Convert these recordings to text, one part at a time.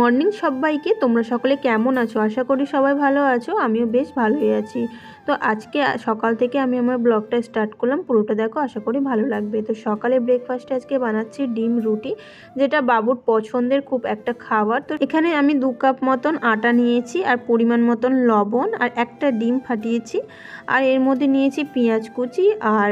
Morning সবাইকে। তোমরা সকলে কেমন আছো? আশা করি সবাই ভালো আছো, আমিও বেশ ভালোই আছি। তো আজকে সকাল থেকে আমি আমার ব্লগটা স্টার্ট করলাম, পুরোটা দেখো, আশা করি ভালো লাগবে। তো সকালে ব্রেকফাস্টে আজকে বানাচ্ছি ডিম রুটি, যেটা বাবুর পছন্দের খুব একটা খাবার। তো এখানে আমি 2 কাপ মতন আটা নিয়েছি, আর পরিমাণ মতন লবণ, আর একটা ডিম ফাটিয়েছি, আর এর মধ্যে নিয়েছি পেঁয়াজ কুচি আর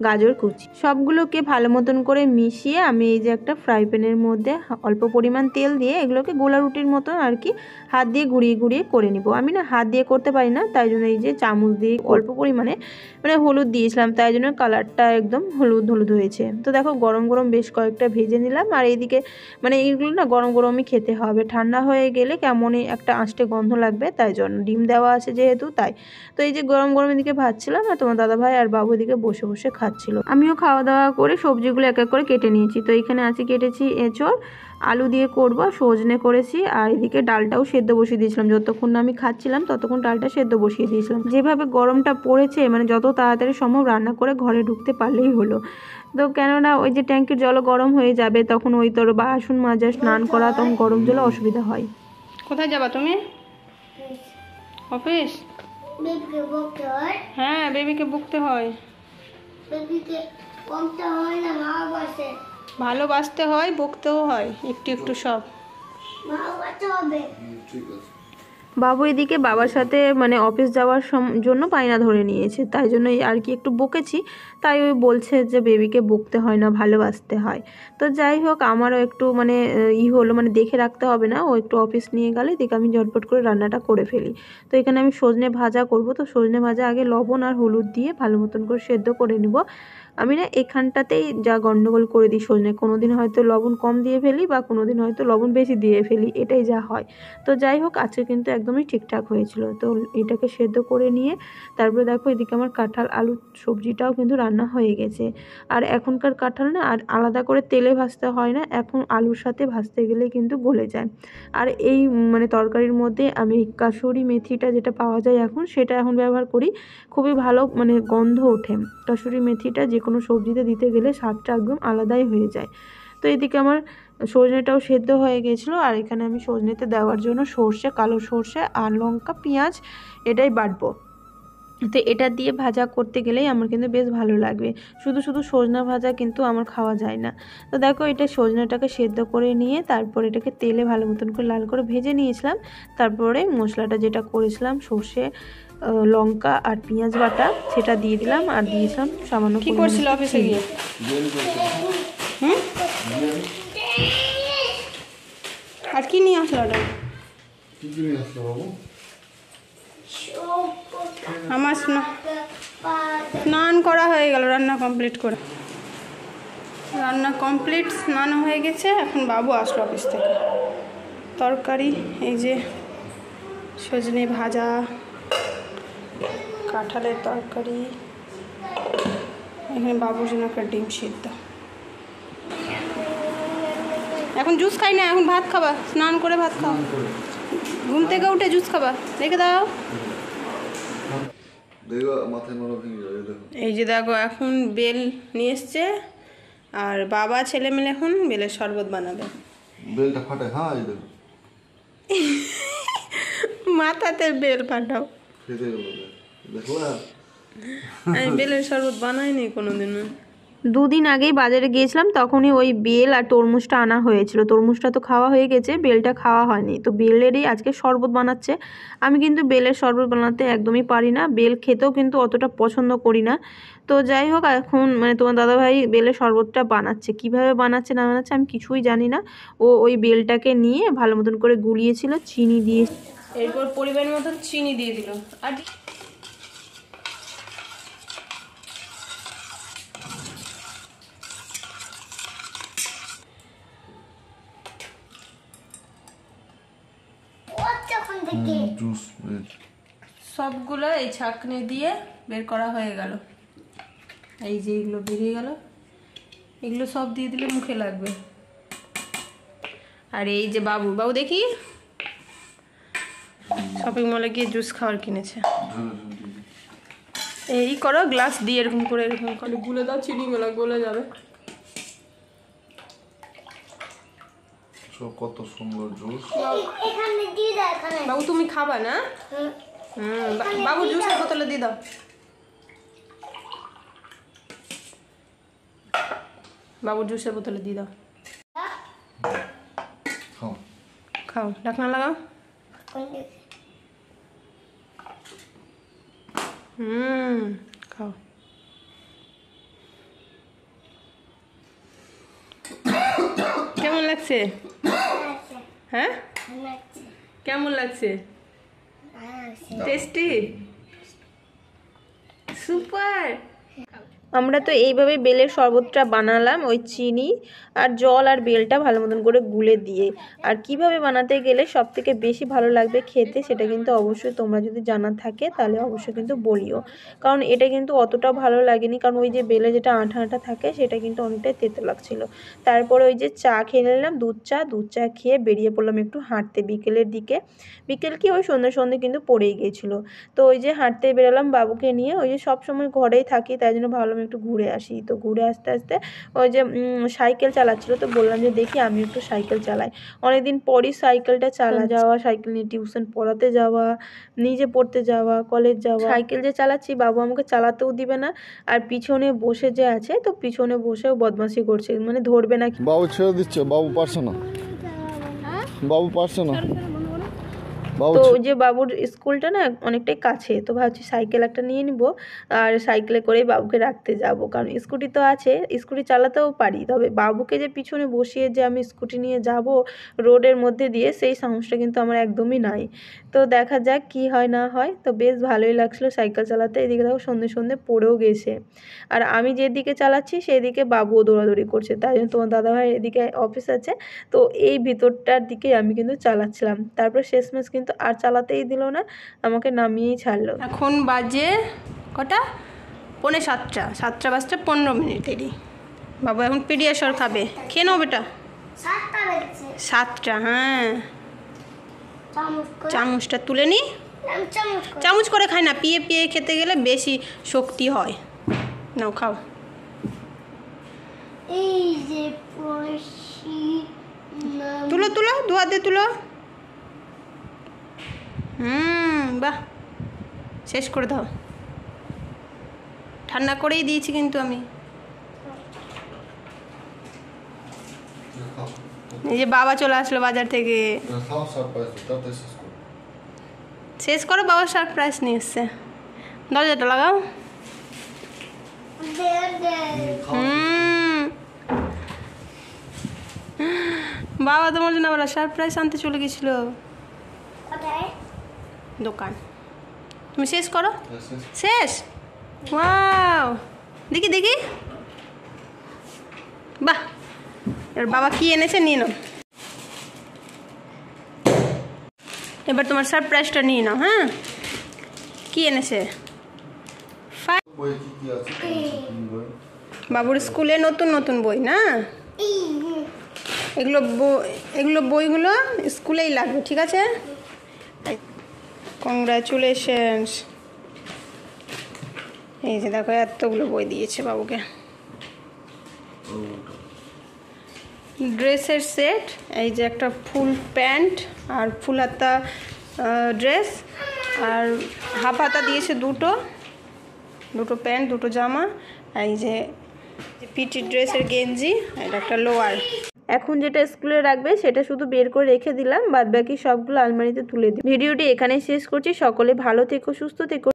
গাজর কুচি। সবগুলোকে ভালো মতন করে মিশিয়ে আমি এই যে একটা ফ্রাই প্যানের মধ্যে অল্প পরিমাণ তেল দিয়ে এগুলোকে গোলা রুটির মতন আর কি হাত দিয়ে ঘুরিয়ে ঘুরিয়ে করে নিব। আমি না হাত দিয়ে করতে পারি না, তাই জন্য এই যে চামচ দিয়ে অল্প পরিমাণে মানে হলুদ দিয়েছিলাম, তাই জন্য কালারটা একদম হলুদ হলুদ হয়েছে। তো দেখো গরম গরম বেশ কয়েকটা ভেজে নিলাম। আর এইদিকে মানে এইগুলো না গরম গরমই খেতে হবে, ঠান্ডা হয়ে গেলে কেমনই একটা আঁশটে গন্ধ লাগবে, তাই জন্য ডিম দেওয়া আছে যেহেতু তাই। তো এই যে গরম গরম এদিকে ভাজছিলাম, আর তোমার দাদাভাই আর বাবু এদিকে বসে বসে খাচ্ছিল। আমিও খাওয়া দাওয়া করে সবজিগুলো এক এক করে কেটে নিয়েছি। তো এখানে আছে কেটেছি এঁচড়, আলু দিয়ে করব, সজনে করেছি, আর এদিকে ডালটাও সেদ্ধ বসিয়ে দিয়েছিলাম। যতক্ষণ না আমি খাচ্ছিলাম ততক্ষণ ডালটা সেদ্ধ বসিয়ে দিয়েছিলাম। যেভাবে গরমটা পড়েছে মানে যত তাড়াতাড়ি সম্ভব রান্না করে ঘরে ঢুকতে পারলেই হলো। তো কেননা ওই যে ট্যাঙ্কির জলও গরম হয়ে যাবে, তখন ওই তোর বাসন মাজা স্নান করা, তখন গরম জলে অসুবিধা হয়। কোথায় যাবা তুমি? অফিস? হ্যাঁ, বেবিকে বকতে হয়, ভালোবাসতে হয়, বকতেও হয়, একটু একটু সব। বাবু এদিকে বাবার সাথে মানে অফিস যাওয়ার জন্য বায়না ধরে নিয়েছে, তাই জন্য আর কি একটু বকেছি। তাই ওই বলছে যে বেবিকে বকতে হয় না, ভালোবাসতে হয়। তো যাই হোক, আমারও একটু মানে হলো, মানে দেখে রাখতে হবে না, ও একটু অফিস নিয়ে গেলে দেখে আমি ঝটপট করে রান্নাটা করে ফেলি। তো এখানে আমি সজনে ভাজা করব। তো সজনে ভাজা আগে লবণ আর হলুদ দিয়ে ভালো মতন করে সেদ্ধ করে নিব। আমি না এখানটাতেই যা গন্ডগোল করে দিই সজনে, কোনো দিন হয়তো লবণ কম দিয়ে ফেলি বা কোনো দিন হয়তো লবণ বেশি দিয়ে ফেলি, এটাই যা হয়। তো যাই হোক, আজকে কিন্তু একদমই ঠিকঠাক হয়েছিল। তো এটাকে সেদ্ধ করে নিয়ে তারপরে দেখো এদিকে আমার কাঁঠাল আলু সবজিটাও কিন্তু রান্না হয়ে গেছে। আর এখনকার কাঁঠাল না আর আলাদা করে তেলে ভাজতে হয় না, এখন আলুর সাথে ভাজতে গেলে কিন্তু গলে যায়। আর এই মানে তরকারির মধ্যে আমি কাসুরি মেথিটা যেটা পাওয়া যায় এখন, সেটা এখন ব্যবহার করি। খুবই ভালো মানে গন্ধ ওঠে। কাসুরি মেথিটা যে কোনো সবজিতে দিতে গেলে স্বাদটা একদম আলাদাই হয়ে যায়। তো এদিকে আমার সজনেটাও সেদ্ধ হয়ে গেছিলো, আর এখানে আমি সজনেতে দেওয়ার জন্য সর্ষে, কালো সর্ষে আর লঙ্কা পেঁয়াজ এটাই বাটবো। তো এটা দিয়ে ভাজা করতে গেলেই আমার কিন্তু বেশ ভালো লাগবে। শুধু শুধু সজনা ভাজা কিন্তু আমার খাওয়া যায় না। তো দেখো এটা সজনাটাকে সেদ্ধ করে নিয়ে তারপর এটাকে তেলে ভালো মতন করে লাল করে ভেজে নিয়েছিলাম। তারপরে মশলাটা যেটা করেছিলাম সর্ষে, লঙ্কা আর পেঁয়াজ বাটা, সেটা দিয়ে দিলাম, আর দিয়েছিলাম সামান্য। কি করছিল অফিসে গিয়ে? আর কি নিয়ে আসলো ওটা? আমার স্নান করা হয়ে গেল, রান্না কমপ্লিট করে। রান্না কমপ্লিট, স্নান হয়ে গেছে। এখন বাবু আসলো অফিস থেকে। তরকারি এই যে সজনে ভাজা, কাঁঠালের তরকারি, এখানে বাবুর জন্য একটা ডিম সিদ্ধ। এখন জুস খাই না, এখন ভাত খাবা, স্নান করে ভাত খাও। ঘুম থেকে উঠে জুস খাবা, রেখে দাও। এই যে দেখো এখন বেল নিয়ে এসছে, আর বাবা ছেলে মিলে এখন বেলের শরবত বানাবে। বেলটা ফাটে, হ্যাঁ এই দেখো মাথাতে বেল ফাটাও। আমি বেলের শরবত বানাইনি কোনোদিনও। 2 দিন আগেই বাজারে গিয়েছিলাম, তখনই ওই বেল আর তরমুজটা আনা হয়েছিল। তরমুজটা তো খাওয়া হয়ে গেছে, বেলটা খাওয়া হয়নি। তো বেলেরই আজকে শরবত বানাচ্ছে। আমি কিন্তু বেলের শরবত বানাতে একদমই পারি না, বেল খেতেও কিন্তু অতটা পছন্দ করি না। তো যাই হোক, এখন মানে তোমার দাদাভাই বেলের শরবতটা বানাচ্ছে। কিভাবে বানাচ্ছে না বানাচ্ছে আমি কিছুই জানি না। ও ওই বেলটাকে নিয়ে ভালো মতন করে গুলিয়েছিল, চিনি দিয়ে, এরপর পরিমাণ মতন চিনি দিয়ে দিল। আর সবগুলো এই ছাঁকনি দিয়ে বের করা হয়ে গেল। এই যে এগুলো বেরিয়ে গেল, এগুলো সব দিয়ে দিলে মুখে লাগবে। আর এই যে বাবু দেখি শপিং মলে গিয়ে জুস খাওয়ার কিনেছে। এই করো, গ্লাস দিয়ে এরকম করে গুলে দাও, চিনিগুলো গলে যাবে। কত সুন্দর জুস। বাবু তুমি খাবা না? বাবু জুসের বোতলে দিয়ে দাও। বাবু জুসের বোতলে দিয়ে দাও। খাও। খাও, ঢাকনা লাগাও। খাও। কেমন লাগছে? হ্যাঁ, কেমন লাগছে? Tasty, super. আমরা তো এইভাবে বেলের শরবতটা বানালাম, ওই চিনি আর জল আর বেলটা ভালো মতন করে গুলে দিয়ে। আর কিভাবে বানাতে গেলে সব থেকে বেশি ভালো লাগবে খেতে, সেটা কিন্তু অবশ্যই তোমরা যদি জানা থাকে তাহলে অবশ্যই কিন্তু বলিও। কারণ এটা কিন্তু অতটা ভালো লাগেনি, কারণ ওই যে বেলে যেটা আঠা আঠা থাকে সেটা কিন্তু অনেকটাই তেতো লাগছিল। তারপরে ওই যে চা খেয়ে নিলাম, দুধ চা খেয়ে বেরিয়ে পড়লাম একটু হাঁটতে বিকেলের দিকে। বিকেল কি ওই সন্ধ্যে কিন্তু পড়েই গিয়েছিলো। তো ওই যে হাঁটতে বেরোলাম বাবুকে নিয়ে, ওই যে সবসময় ঘরেই থাকি তাই জন্য ভাবলাম একটু ঘুরে আসি। তো ঘুরে আসতে আসতে ওই যে সাইকেল চালাচ্ছিল, তো বললাম যে দেখি আমি একটু সাইকেল চালাই। অনেকদিন পরই সাইকেলটা চালা যাওয়া, সাইকেল নিয়ে টিউশন পড়াতে যাওয়া, নিজে পড়তে যাওয়া, কলেজ যাওয়া। সাইকেল যে চালাচ্ছি বাবু আমাকে চালাতেও দিবে না, আর পিছনে বসে যে আছে তো পিছনে বসেও বদমাশি করছে, মানে ধরবে না। বাবু ছেড়ে দিচ্ছে, বাবু পারছে না, বাবু পারছে না। তো ওই যে বাবুর স্কুলটা না অনেকটাই কাছে, তো ভাবছি সাইকেল একটা নিয়ে নিব আর সাইকেলে করেই বাবুকে রাখতে যাব। কারণ স্কুটি তো আছে, স্কুটি চালাতেও পারি, তবে বাবুকে যে পিছনে বসিয়ে যে আমি স্কুটি নিয়ে যাব রোডের মধ্যে দিয়ে, সেই সাহসটা কিন্তু আমার একদমই নাই। তো দেখা যাক কি হয় না হয়। তো বেশ ভালোই লাগছিলো সাইকেল চালাতে। এদিকে দেখো সন্ধে পড়েও গেছে, আর আমি যেদিকে চালাচ্ছি সেদিকে বাবুও দৌড়াদৌড়ি করছে। তাই জন্য তোমার দাদাভাই এদিকে অফিস আছে, তো এই ভিতরটার দিকে আমি কিন্তু চালাচ্ছিলাম। তারপর শেষমেশ কিন্তু আর চালাতেই দিল না, আমাকে নামিয়েই ছাড়লো। এখন বাজে কটা? 6:45, 7টা বাজতে 15 মিনিটেরই। বাবু এখন পিডিয়াশর খাবে, খেয়ে নাও বেটা। 7টা, হ্যাঁ। চামচটা তুলে নি, চামচ করে খাই না, পিয়ে পিয়ে খেতে গেলে বেশি শক্তি হয়। নাও খাও। তুলো তুলো, দু হাতে তুলো। বাহ, শেষ করে দাও। ঠান্ডা করেই দিয়েছি কিন্তু আমি। এই যে বাবা চলে আসলো বাজার থেকে। শেষ করো, বাবা সারপ্রাইজ নিয়ে এসছে। দরজাটা লাগাও। বাবা তোমার জন্য আবার সারপ্রাইজ আনতে চলে গেছিল দোকান। তুমি শেষ করো। শেষ। ওয়াও, দেখি দেখি। বাহ, এবার বাবা কি এনেছে নিয়ে নাও। এবার তোমার সারপ্রাইজটা নিয়ে নাও। হ্যাঁ, কি এনেছে? বাবুর স্কুলে নতুন নতুন বই না? এগুলো বইগুলো স্কুলেই লাগবে, ঠিক আছে? কংগ্রাচুলেশনস। এই যে দেখো এতগুলো বই দিয়েছে বাবুকে। ড্রেসের সেট, এই যে একটা ফুল প্যান্ট আর ফুল হাতা ড্রেস, আর হাফ হাতা দিয়েছে দুটো প্যান্ট, দুটো জামা, এই যে পিটি ড্রেসের গেঞ্জি, এটা একটা লোয়ার। এখন যেটা স্কুলে রাখবে সেটা শুধু বের করে রেখে দিলাম, বাদ বাকি সবগুলো আলমারিতে তুলে দিই। ভিডিওটি এখানেই শেষ করছি। সকলে ভালো থেকো, সুস্থ থেকো।